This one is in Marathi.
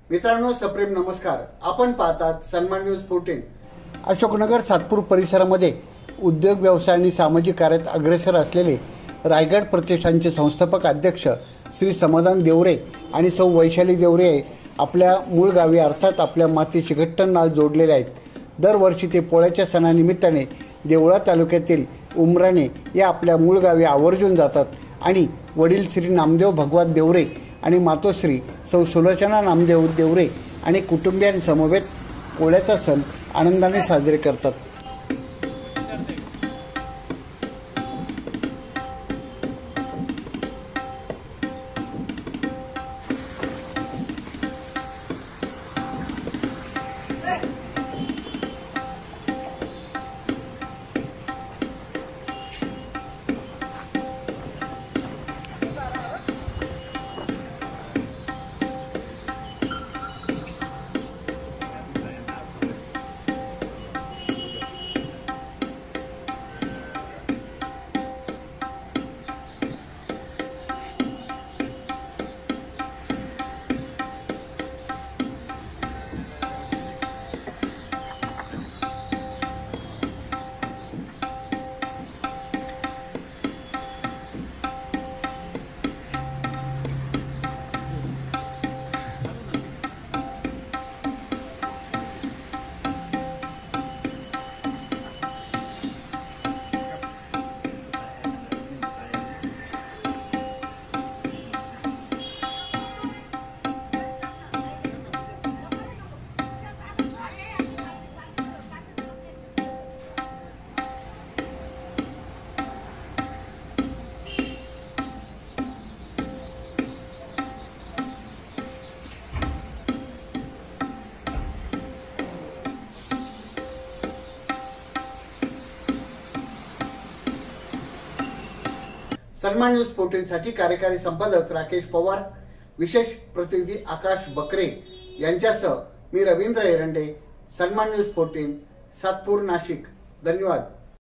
मित्रांनो, सप्रेम नमस्कार। आपण पाहतात सन्मान न्यूज 14। अशोकनगर सातपूर परिसरामध्ये उद्योग व्यवसाय आणि सामाजिक कार्यात अग्रेसर असलेले रायगड प्रतिष्ठानचे संस्थापक अध्यक्ष श्री समाधान देवरे आणि सौ वैशाली देवरे आपल्या मूळ गावी अर्थात आपल्या मातीशी घट्ट नाळ जोडलेले आहेत। दरवर्षी ते पोळ्याच्या सणानिमित्ताने देवळा तालुक्यातील उमराणे या आपल्या मूळ गावी आवर्जून जातात आणि वडील श्री नामदेव भगवत देवरे आणि मातोश्री सौ सुलोचना नामदेव देवरे आणि कुटुंबियांसमवेत पोळ्याचा सण आनंदाने साजरे करतात। सन्मान न्यूज 14 साठी कार्यकारी संपादक राकेश पवार, विशेष प्रतिनिधी आकाश बकरे यांच्यासह मी रवींद्र एरंडे, सन्मान न्यूज 14, सातपूर, नाशिक। धन्यवाद।